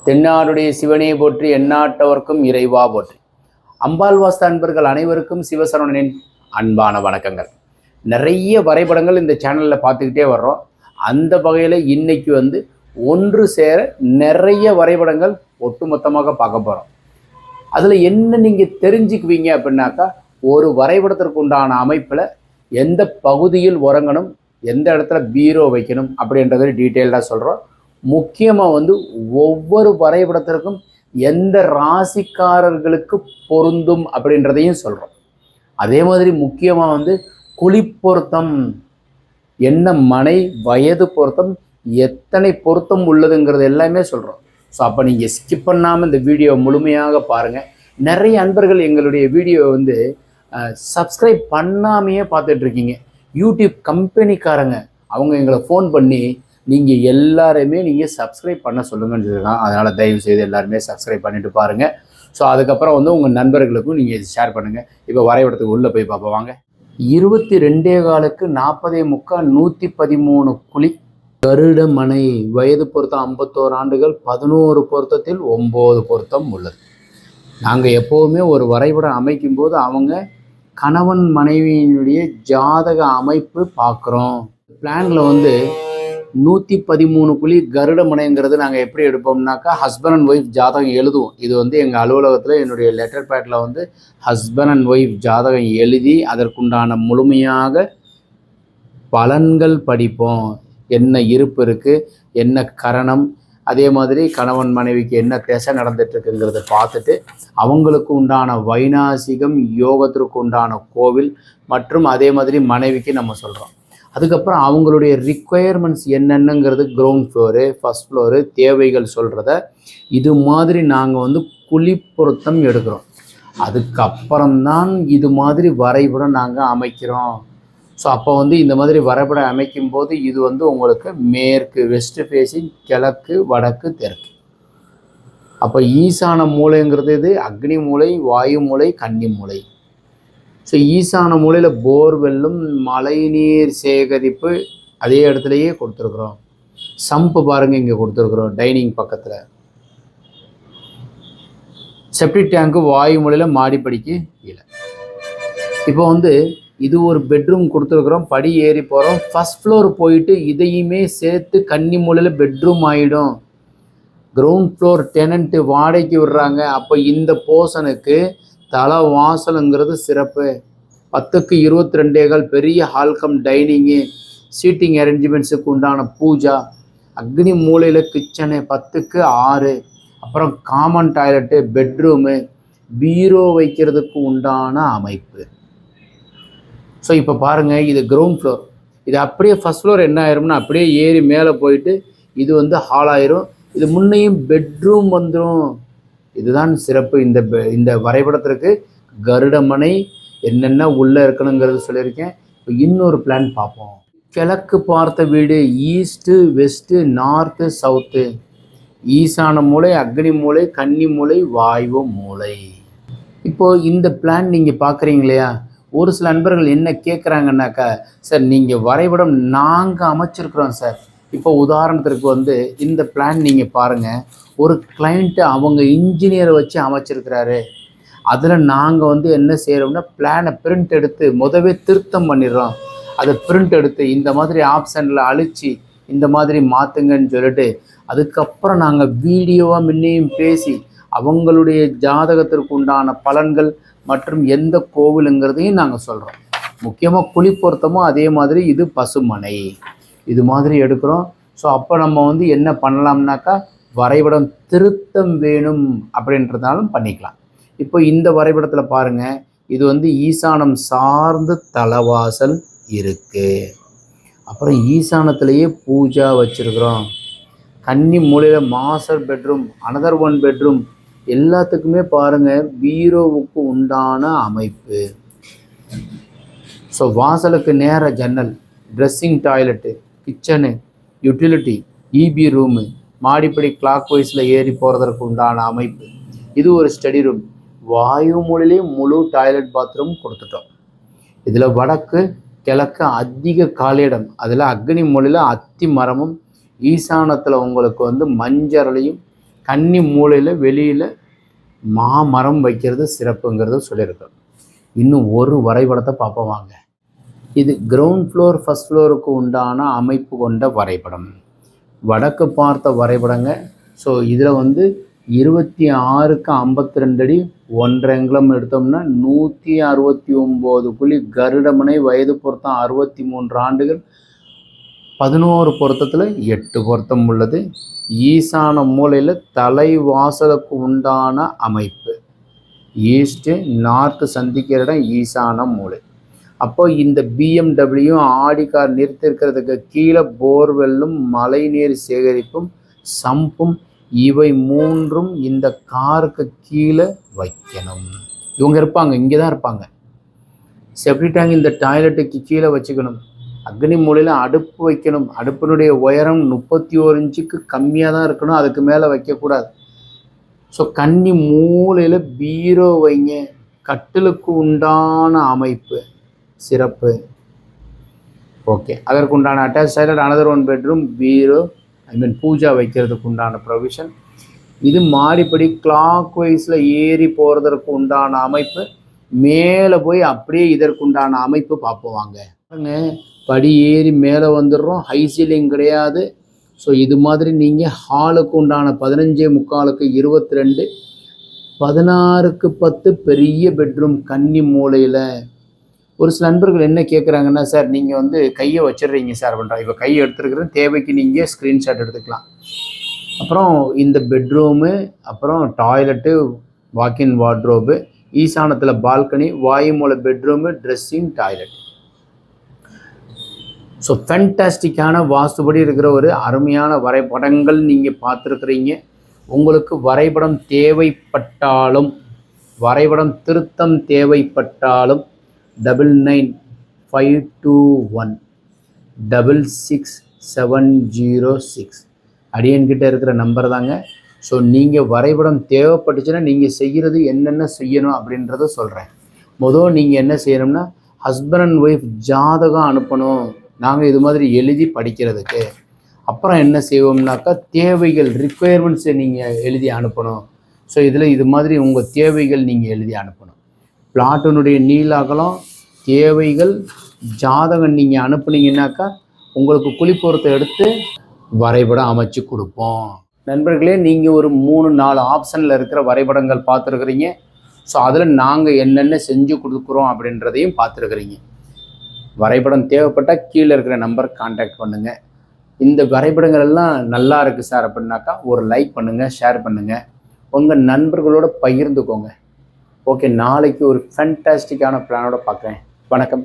தென்னாடுடைய சிவனே போற்றி, எந்நாட்டவர்க்கும் இறைவா போற்றி. அம்பாள் வாஸ்து அன்பர்கள் அனைவருக்கும் சிவசரவணனின் அன்பான வணக்கங்கள். நிறைய வரைபடங்கள் இந்த சேனலில் பார்த்துக்கிட்டே வர்றோம். அந்த வகையில் இன்னைக்கு ஒன்று சேர நிறைய வரைபடங்கள் ஒட்டுமொத்தமாக பார்க்க போகிறோம். அதில் என்ன நீங்கள் தெரிஞ்சுக்குவீங்க அப்படின்னாக்கா, ஒரு வரைபடத்திற்கு உண்டான அமைப்பில் எந்த பகுதியில் உறங்கணும், எந்த இடத்துல பீரோ வைக்கணும் அப்படின்றத டீட்டெயில்டாக சொல்கிறோம். முக்கியமாக ஒவ்வொரு வரைபடத்திற்கும் எந்த ராசிக்காரர்களுக்கு பொருந்தும் அப்படின்றதையும் சொல்கிறோம். அதே மாதிரி முக்கியமாக குழிப்பொருத்தம், என்ன மனை, வயது பொருத்தம், எத்தனை பொருத்தம் உள்ளதுங்கிறது எல்லாமே சொல்கிறோம். ஸோ அப்போ நீங்கள் ஸ்கிப் பண்ணாமல் இந்த வீடியோ முழுமையாக பாருங்கள். நிறைய அன்பர்கள் எங்களுடைய வீடியோ சப்ஸ்கிரைப் பண்ணாமையே பார்த்துட்ருக்கீங்க. யூடியூப் கம்பெனிக்காரங்க அவங்க எங்களை ஃபோன் பண்ணி நீங்கள் எல்லாருமே சப்ஸ்கிரைப் பண்ண சொல்லுங்கன்னு சொல்லியிருக்காங்க. அதனால் தயவுசெய்து எல்லாருமே சப்ஸ்கிரைப் பண்ணிவிட்டு பாருங்கள். ஸோ அதுக்கப்புறம் உங்கள் நண்பர்களுக்கும் நீங்கள் இது ஷேர் பண்ணுங்கள். இப்போ வரைபடத்துக்கு உள்ளே போய் பார்ப்போம் வாங்க. 22 40 113 குழி, கருட மனை, வயது பொருத்தம் 51 ஆண்டுகள், 11 பொருத்தத்தில் 9 பொருத்தம் உள்ளது. நாங்கள் எப்போவுமே ஒரு வரைபடம் அமைக்கும்போது அவங்க கணவன் மனைவியினுடைய ஜாதக அமைப்பு பார்க்குறோம். பிளானில் 113 குழி கருட மனைங்கிறது நாங்கள் எப்படி எடுப்போம்னாக்கா, ஹஸ்பண்ட் அண்ட் ஒய்ஃப் ஜாதகம் எழுதுவோம். இது எங்கள் அலுவலகத்தில் என்னுடைய letter battle husband and wife ஜாதகம் எழுதி அதற்குண்டான முழுமையாக பலன்கள் படிப்போம். என்ன இருப்பு இருக்குது, என்ன கரணம், அதே மாதிரி கணவன் மனைவிக்கு என்ன திசை நடந்துட்டுருக்குங்கிறத பார்த்துட்டு அவங்களுக்கு உண்டான வைநாசிகம், யோகத்திற்கு உண்டான கோவில் மற்றும் அதே மாதிரி மனைவிக்கு நம்ம சொல்கிறோம். அதுக்கப்புறம் அவங்களுடைய ரிக்குவயர்மெண்ட்ஸ் என்னென்னங்கிறது, கிரவுண்ட் ஃப்ளோரு, ஃபஸ்ட் ஃப்ளோரு, தேவைகள் சொல்கிறத இது மாதிரி நாங்கள் குழி பொருத்தம் எடுக்கிறோம். அதுக்கப்புறம்தான் இது மாதிரி வரைபடம் நாங்கள் அமைக்கிறோம். ஸோ அப்போ இந்த மாதிரி வரைபடம் அமைக்கும்போது இது உங்களுக்கு மேற்கு, வெஸ்ட் ஃபேஸிங், கிழக்கு, வடக்கு, தெற்கு. அப்போ ஈசான மூலைங்கிறது இது அக்னி மூலை, வாயு மூலை, கன்னி மூலை. ஸோ ஈசான மூலையில் போர்வெல்லும் மழைநீர் சேகரிப்பு அதே இடத்துலையே கொடுத்துருக்குறோம். சம்பு பாருங்கள் இங்கே கொடுத்துருக்குறோம் டைனிங் பக்கத்தில். செப்டிக் டேங்கு வாயு மூலையில் மாடிப்படிக்கு கீழே. இப்போ இது ஒரு பெட்ரூம் கொடுத்துருக்குறோம். படி ஏறி போகிறோம். ஃபஸ்ட் ஃப்ளோர் போயிட்டு இதையுமே சேர்த்து கன்னி மூலையில் பெட்ரூம் ஆகிடும். கிரவுண்ட் ஃப்ளோர் டெனண்ட்டு வாடகைக்கு விடுறாங்க. அப்போ இந்த போர்ஷனுக்கு தலை வாசலுங்கிறது சிறப்பு. 10க்கு 22 பெரிய ஹால்கம் டைனிங்கு, சீட்டிங் அரேஞ்ச்மெண்ட்ஸுக்கு உண்டான பூஜா, அக்னி மூலையில் கிச்சனு 10க்கு 6, அப்புறம் காமன் டாய்லெட்டு, பெட்ரூமு, பீரோ வைக்கிறதுக்கு உண்டான அமைப்பு. ஸோ இப்போ பாருங்கள், இது கிரவுண்ட் ஃப்ளோர். இது அப்படியே ஃபஸ்ட் ஃப்ளோர் என்ன ஆயிரும்னா அப்படியே ஏறி மேலே போயிட்டு இது ஹால் ஆயிரும். இது முன்னையும் பெட்ரூம் வந்துடும். இதுதான் சிறப்பு இந்த வரைபடத்திற்கு. கருடமனை என்னென்ன உள்ளே இருக்கணுங்கிறது சொல்லியிருக்கேன். இப்போ இன்னொரு பிளான் பார்ப்போம். கிழக்கு பார்த்த வீடு, ஈஸ்ட்டு, வெஸ்ட்டு, நார்த்து, சவுத்து, ஈசான மூலை, அக்னி மூலை, கன்னி மூலை, வாயு மூலை. இப்போது இந்த பிளான் நீங்கள் பார்க்குறீங்க இல்லையா? ஒரு சில நண்பர்கள் என்ன கேட்குறாங்கன்னாக்கா, சார் நீங்கள் வரைபடம் நாங்கள் அமைச்சிருக்கிறோம் சார். இப்போ உதாரணத்திற்கு இந்த பிளான் நீங்கள் பாருங்கள். ஒரு கிளைண்ட்டு அவங்க இன்ஜினியரை வச்சு அமைச்சிருக்கிறாரு. அதில் நாங்கள் என்ன செய்கிறோம்னா, பிளானை பிரிண்ட் எடுத்து முதவே திருத்தம் பண்ணிடுறோம். அதை பிரிண்ட் எடுத்து இந்த மாதிரி ஆப்ஷனில் அழித்து இந்த மாதிரி மாற்றுங்கன்னு சொல்லிட்டு அதுக்கப்புறம் நாங்கள் வீடியோவாக முன்னையும் பேசி அவங்களுடைய ஜாதகத்திற்கு உண்டான பலன்கள் மற்றும் எந்த கோவிலுங்கிறதையும் நாங்கள் சொல்கிறோம். முக்கியமாக குழி பொருத்தமும் அதே மாதிரி இது பசுமனை இது மாதிரி எடுக்கிறோம். ஸோ அப்போ நம்ம என்ன பண்ணலாம்னாக்கா, வரைபடம் திருத்தம் வேணும் அப்படின்றதாலும் பண்ணிக்கலாம். இப்போ இந்த வரைபடத்தில் பாருங்கள், இது ஈசானம் சார்ந்து தலைவாசல் இருக்குது. அப்புறம் ஈசானத்திலேயே பூஜா வச்சுருக்குறோம். கன்னி மூலையில் master bedroom, another one bedroom, எல்லாத்துக்குமே பாருங்கள் பீரோவுக்கு உண்டான அமைப்பு. ஸோ வாசலுக்கு நேர ஜன்னல், dressing toilet, kitchen, utility, EB room, மாடிப்படி கிளாக் வைஸில் ஏறி போகிறதற்கு உண்டான அமைப்பு. இது ஒரு ஸ்டடி ரூம். வாயு மூலையிலே முழு டாய்லெட் பாத்ரூம் கொடுத்துட்டோம். இதில் வடக்கு கிழக்கு அதிக காலியிடம், அதில் அக்னி மூலையில் அத்தி மரமும், ஈசானத்தில் உங்களுக்கு மஞ்சளையும், கன்னி மூலையில் வெளியில் மாமரம் வைக்கிறது சிறப்புங்கிறது சொல்லியிருக்கோம். இன்னும் ஒரு வரைபடத்தை பார்ப்போம் வாங்க. இது கிரவுண்ட் ஃப்ளோர் ஃபஸ்ட் ஃப்ளோருக்கு உண்டான அமைப்பு கொண்ட வரைபடம், வடக்கு பார்த்த வரைபடங்க. ஸோ இதில் வந்து 26க்கு 52 அடி 1 அங்குலம் எடுத்தோம்னா 169 புள்ளி, கருடமனை வயது பொருத்தம் 63 ஆண்டுகள், 11 பொருத்தத்தில் 8 பொருத்தம் உள்ளது. ஈசான மூலையில் தலைவாசலுக்கு உண்டான அமைப்பு, ஈஸ்ட்டு நார்த்து சந்திக்கிற இடம் ஈசான மூலை. அப்போ இந்த BMW ஆடி கார் நிறுத்திருக்கிறதுக்கு கீழே போர்வெல்லும் மழைநீர் சேகரிப்பும் சம்பும் இவை 3ம் இந்த காருக்கு கீழே வைக்கணும். இவங்க இருப்பாங்க, இங்கே தான் இருப்பாங்க. செப்டி டேங்க் இந்த டாய்லெட்டுக்கு கீழே வச்சுக்கணும். அக்னி மூலையில் அடுப்பு வைக்கணும். அடுப்பினுடைய உயரம் 31 இன்ச்சுக்கு கம்மியாக தான் இருக்கணும், அதுக்கு மேலே வைக்கக்கூடாது. ஸோ கன்னி மூலையில் பீரோ வைங்க. கட்டிலுக்கு உண்டான அமைப்பு சிறப்பு. ஓகே, அதற்கு உண்டான அட்டாச் டாய்லெட், அனதர் 1 பெட்ரூம், பீரோ, பூஜா வைக்கிறதுக்கு உண்டான ப்ரொவிஷன். இது மாடிப்படி கிளாக் வைஸில் ஏறி போகிறதற்கு உண்டான அமைப்பு. மேலே போய் அப்படியே இதற்குண்டான அமைப்பு பார்ப்போவாங்க. படி ஏறி மேலே வந்துடுறோம், ஹை சீலிங் கிடையாது. ஸோ இது மாதிரி நீங்கள் ஹாலுக்கு உண்டான 15.75க்கு 22, 16க்கு 10 பெரிய பெட்ரூம் கன்னி மூலையில். ஒரு சில நண்பர்கள் என்ன கேட்குறாங்கன்னா, சார் நீங்கள் வந்து கையை வச்சிடுறீங்க சார் பண்ணுறாங்க. இப்போ கையை எடுத்துருக்குறேன், தேவைக்கு நீங்கள் ஸ்க்ரீன்ஷாட் எடுத்துக்கலாம். அப்புறம் இந்த பெட்ரூமு, அப்புறம் டாய்லெட்டு, வாக்கின் வார்ட்ரோபு, ஈசானத்தில் பால்கனி, வாயு மூலை பெட்ரூமு, ட்ரெஸ்ஸிங், டாய்லெட். ஸோ ஃபேண்டாஸ்டிக்கான வாஸ்துபடி இருக்கிற ஒரு அருமையான வரைபடங்கள் நீங்கள் பார்த்துருக்குறீங்க. உங்களுக்கு வரைபடம் தேவைப்பட்டாலும், வரைபடம் திருத்தம் தேவைப்பட்டாலும் 9952166706 அடியன்கிட்ட இருக்கிற நம்பர் தாங்க. ஸோ நீங்கள் வரைபடம் தேவைப்பட்டுச்சுன்னா நீங்கள் செய்கிறது என்னென்ன செய்யணும் அப்படின்றத சொல்கிறேன். முதல் நீங்கள் என்ன செய்யணும்னா, ஹஸ்பண்ட் அண்ட் ஒய்ஃப் ஜாதகம் அனுப்பணும், நாங்கள் இது மாதிரி எழுதி படிக்கிறதுக்கு. அப்புறம் என்ன செய்வோம்னாக்கா, தேவைகள் ரிக்குயர்மெண்ட்ஸை நீங்கள் எழுதி அனுப்பணும். ஸோ இதில் இது மாதிரி உங்கள் தேவைகள் நீங்கள் எழுதி அனுப்பணும். பிளாட்டினுடைய நீளாகலாம், தேவைகள், ஜாதகம் நீங்கள் அனுப்புனீங்கன்னாக்கா உங்களுக்கு குளிப்பொருத்தை எடுத்து வரைபடம் அமைச்சு கொடுப்போம். நண்பர்களே, நீங்கள் ஒரு 3-4 ஆப்ஷனில் இருக்கிற வரைபடங்கள் பார்த்துருக்குறீங்க. ஸோ அதில் நாங்கள் என்னென்ன செஞ்சு கொடுக்குறோம் அப்படின்றதையும் பார்த்துருக்குறீங்க. வரைபடம் தேவைப்பட்டால் கீழே இருக்கிற நம்பர் கான்டாக்ட் பண்ணுங்கள். இந்த வரைபடங்கள் எல்லாம் நல்லா இருக்குது சார் அப்படின்னாக்கா ஒரு லைக் பண்ணுங்கள், ஷேர் பண்ணுங்கள், உங்கள் நண்பர்களோட பகிர்ந்துக்கோங்க. ஓகே, நாளைக்கு ஒரு ஃபேண்டாஸ்டிக்கான பிளானோட பார்க்குறேன். வணக்கம்.